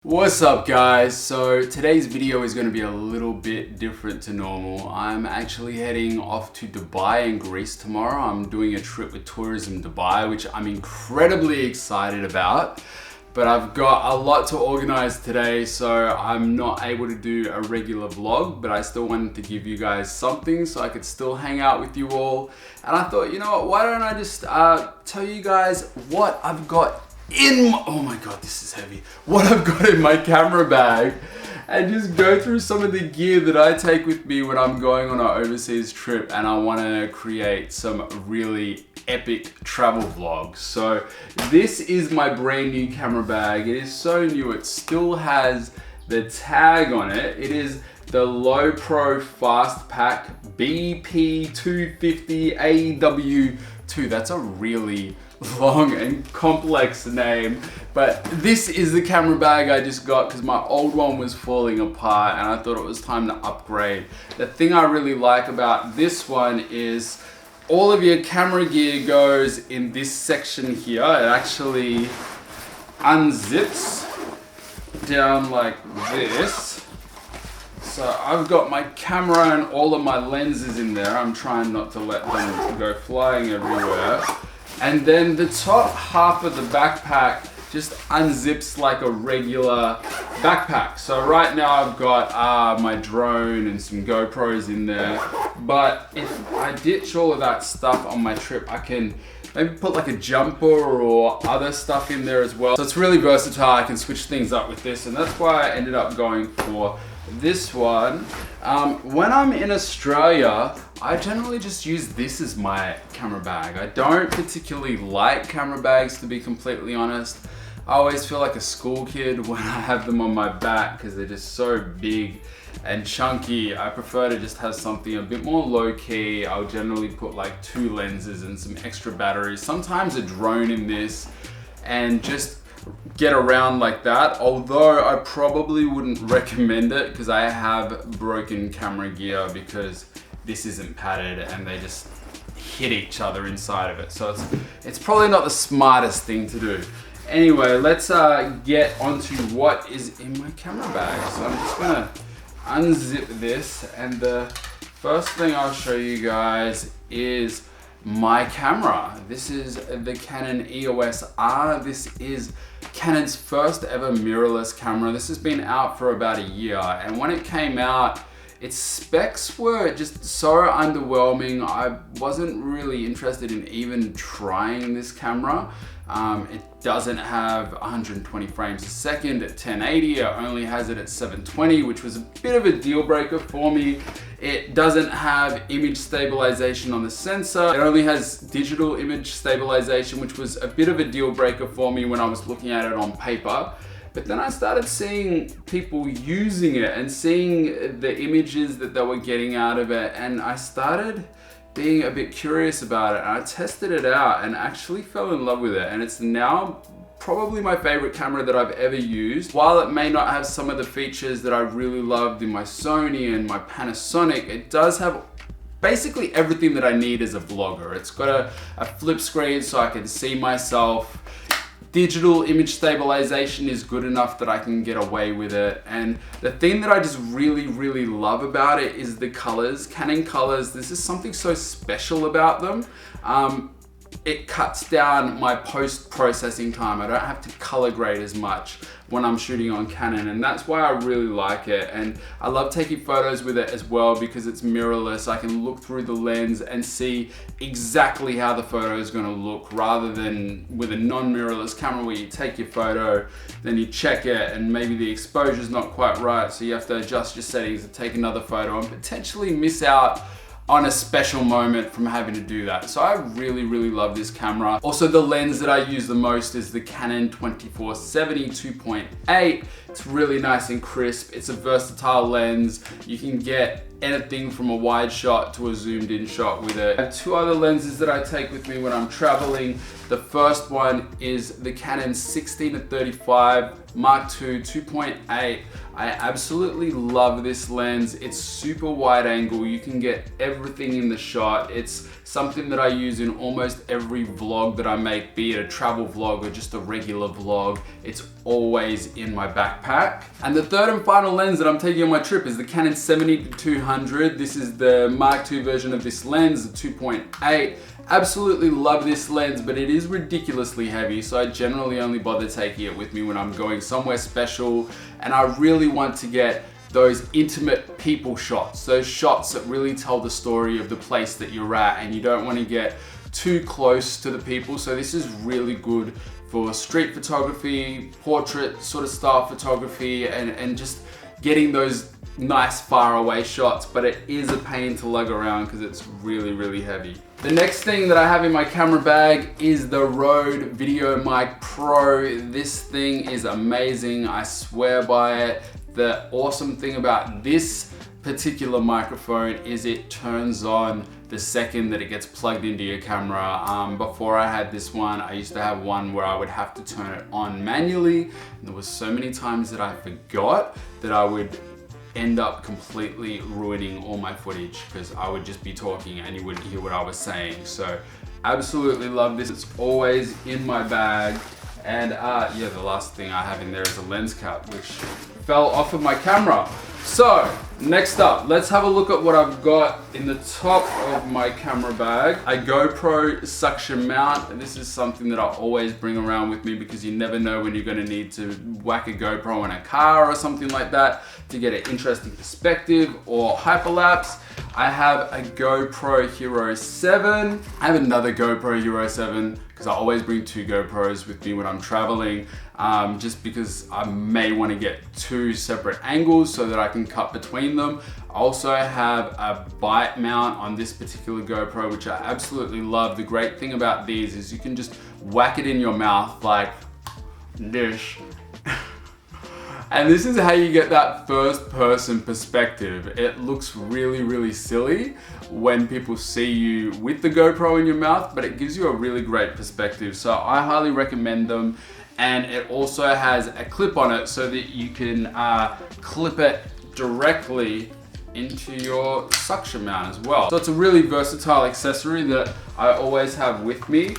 What's up guys? So today's video is going to be a little bit different to normal. I'm actually heading off to Dubai and Greece tomorrow. I'm doing a trip with Tourism Dubai, which I'm incredibly excited about. But I've got a lot to organize today, so I'm not able to do a regular vlog, but I still wanted to give you guys something so I could still hang out with you all. And I thought, you know what, why don't I just tell you guys what I've got in my, oh my god, this is heavy, what I've got in my camera bag, and just go through some of the gear that I take with me when I'm going on an overseas trip and I want to create some really epic travel vlogs. So this is my brand new camera bag. It is so new, it still has the tag on it. It is the Low Pro Fast Pack BP250 AW2. That's a really long and complex name, but this is the camera bag I just got because my old one was falling apart and I thought it was time to upgrade. The thing I really like about this one is all of your camera gear goes in this section here. It actually unzips down like this. So I've got my camera and all of my lenses in there. I'm trying not to let them go flying everywhere. And then the top half of the backpack just unzips like a regular backpack. So right now I've got my drone and some GoPros in there. But if I ditch all of that stuff on my trip, I can maybe put like a jumper or other stuff in there as well. So it's really versatile. I can switch things up with this, and that's why I ended up going for this one. When I'm in Australia, I generally just use this as my camera bag. I don't particularly like camera bags, to be completely honest. I always feel like a school kid when I have them on my back because they're just so big and chunky. I prefer to just have something a bit more low-key. I'll generally put like 2 lenses and some extra batteries, sometimes a drone in this, and just get around like that. Although I probably wouldn't recommend it because I have broken camera gear because this isn't padded and they just hit each other inside of it. So it's probably not the smartest thing to do. Anyway, let's get onto what is in my camera bag. So I'm just gonna unzip this, and the first thing I'll show you guys is my camera. This is the Canon EOS R. This is Canon's first ever mirrorless camera. This has been out for about a year, and when it came out, its specs were just so underwhelming. I wasn't really interested in even trying this camera. It doesn't have 120 frames a second at 1080. It only has it at 720, which was a bit of a deal breaker for me. It doesn't have image stabilization on the sensor. It only has digital image stabilization, which was a bit of a deal breaker for me when I was looking at it on paper. But then I started seeing people using it and seeing the images that they were getting out of it, and I started being a bit curious about it, and I tested it out and actually fell in love with it, and it's now probably my favorite camera that I've ever used. While it may not have some of the features that I really loved in my Sony and my Panasonic, it does have basically everything that I need as a vlogger. It's got a flip screen so I can see myself. Digital image stabilization is good enough that I can get away with it. And the thing that I just really love about it is the colors. Canon colors, this is something so special about them. It cuts down my post-processing time. I don't have to color grade as much when I'm shooting on Canon, and that's why I really like it. And I love taking photos with it as well because it's mirrorless. I can look through the lens and see exactly how the photo is going to look, rather than with a non-mirrorless camera where you take your photo, then you check it and maybe the exposure is not quite right, so you have to adjust your settings and take another photo and potentially miss out on a special moment from having to do that. So I really love this camera. Also, the lens that I use the most is the Canon 24-70 2.8. It's really nice and crisp. It's a versatile lens. You can get anything from a wide shot to a zoomed in shot with it. I have two other lenses that I take with me when I'm traveling. The first one is the Canon 16-35 Mark II 2.8. I absolutely love this lens. It's super wide angle. You can get everything in the shot. It's something that I use in almost every vlog that I make, be it a travel vlog or just a regular vlog. It's always in my backpack. And the third and final lens that I'm taking on my trip is the Canon 70-200. This is the Mark II version of this lens, the 2.8. Absolutely love this lens, but it is ridiculously heavy, so I generally only bother taking it with me when I'm going somewhere special and I really want to get those intimate people shots, those shots that really tell the story of the place that you're at, and you don't want to get too close to the people. So this is really good for street photography, portrait sort of style photography, and just getting those nice far away shots, but it is a pain to lug around because it's really, really heavy. The next thing that I have in my camera bag is the Rode Video Mic Pro. This thing is amazing, I swear by it. The awesome thing about this particular microphone is it turns on the second that it gets plugged into your camera. Before I had this one, I used to have one where I would have to turn it on manually. And there was so many times that I forgot that I would end up completely ruining all my footage because I would just be talking and you wouldn't hear what I was saying. So absolutely love this. It's always in my bag. And yeah, the last thing I have in there is a lens cap, which fell off of my camera. So next up, let's have a look at what I've got in the top of my camera bag. A GoPro suction mount, and this is something that I always bring around with me because you never know when you're going to need to whack a GoPro in a car or something like that to get an interesting perspective or hyperlapse. I have a GoPro Hero 7. I have another GoPro Hero 7 because I always bring two GoPros with me when I'm traveling, just because I may want to get two separate angles so that I can cut between them. I also have a bite mount on this particular GoPro, which I absolutely love. The great thing about these is you can just whack it in your mouth like this. And this is how you get that first person perspective. It looks really, really silly when people see you with the GoPro in your mouth, but it gives you a really great perspective. So I highly recommend them. And it also has a clip on it so that you can clip it directly into your suction mount as well. So it's a really versatile accessory that I always have with me.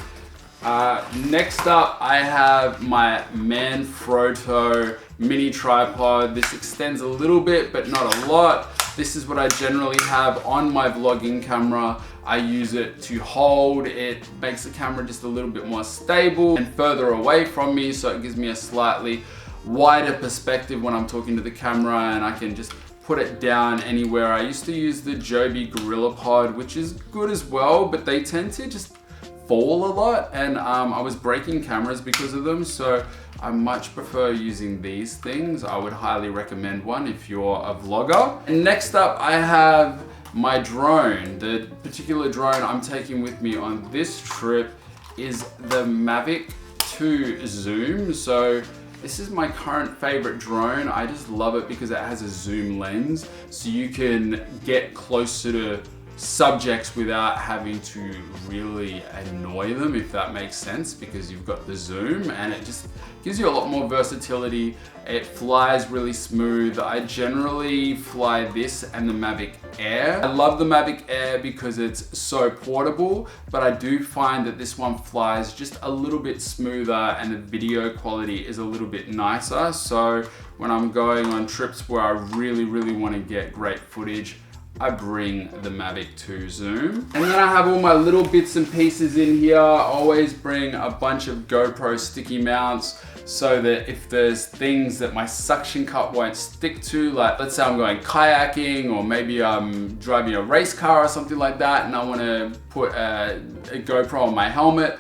Next up, I have my Manfrotto mini tripod. This extends a little bit, but not a lot. This is what I generally have on my vlogging camera. I use it to hold. It makes the camera just a little bit more stable and further away from me, so it gives me a slightly wider perspective when I'm talking to the camera, and I can just put it down anywhere. I used to use the Joby GorillaPod, which is good as well, but they tend to just fall a lot, and I was breaking cameras because of them, so I much prefer using these things. I would highly recommend one if you're a vlogger. And next up, I have my drone. The particular drone I'm taking with me on this trip is the Mavic 2 Zoom. So this is my current favorite drone. I just love it because it has a zoom lens, so you can get closer to subjects without having to really annoy them, if that makes sense, because you've got the zoom, and it just gives you a lot more versatility. It flies really smooth. I generally fly this and the Mavic Air. I love the Mavic Air because it's so portable, but I do find that this one flies just a little bit smoother and the video quality is a little bit nicer. So when I'm going on trips where I really, really want to get great footage, I bring the Mavic 2 Zoom. And then I have all my little bits and pieces in here. I always bring a bunch of GoPro sticky mounts so that if there's things that my suction cup won't stick to, like let's say I'm going kayaking, or maybe I'm driving a race car or something like that, and I want to put a GoPro on my helmet,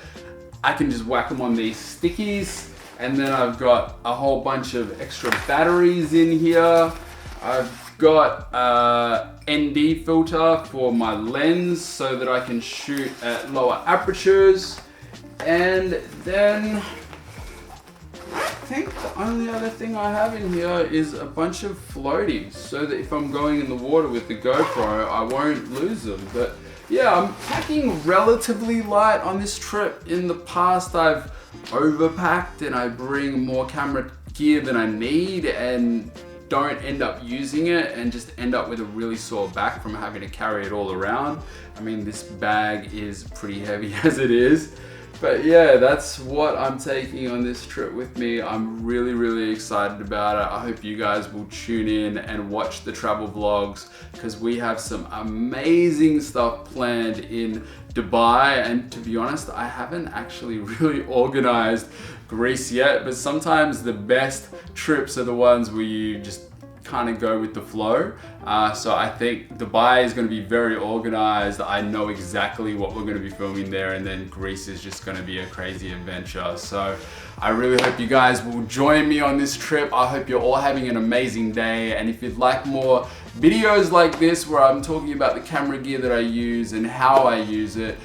I can just whack them on these stickies. And then I've got a whole bunch of extra batteries in here. I've got a ND filter for my lens so that I can shoot at lower apertures. And then think the only other thing I have in here is a bunch of floaties so that if I'm going in the water with the GoPro, I won't lose them. But yeah, I'm packing relatively light on this trip. In the past, I've overpacked and I bring more camera gear than I need and don't end up using it and just end up with a really sore back from having to carry it all around. I mean, this bag is pretty heavy as it is. But yeah, that's what I'm taking on this trip with me. I'm really excited about it. I hope you guys will tune in and watch the travel vlogs because we have some amazing stuff planned in Dubai. And to be honest, I haven't actually really organized Greece yet, but sometimes the best trips are the ones where you just kind of go with the flow. So I think Dubai is going to be very organized. I know exactly what we're going to be filming there, and then Greece is just going to be a crazy adventure. So I really hope you guys will join me on this trip. I hope you're all having an amazing day, and if you'd like more videos like this where I'm talking about the camera gear that I use and how I use it,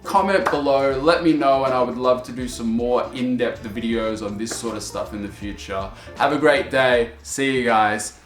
comment below, let me know, and I would love to do some more in-depth videos on this sort of stuff in the future. Have a great day. See you guys.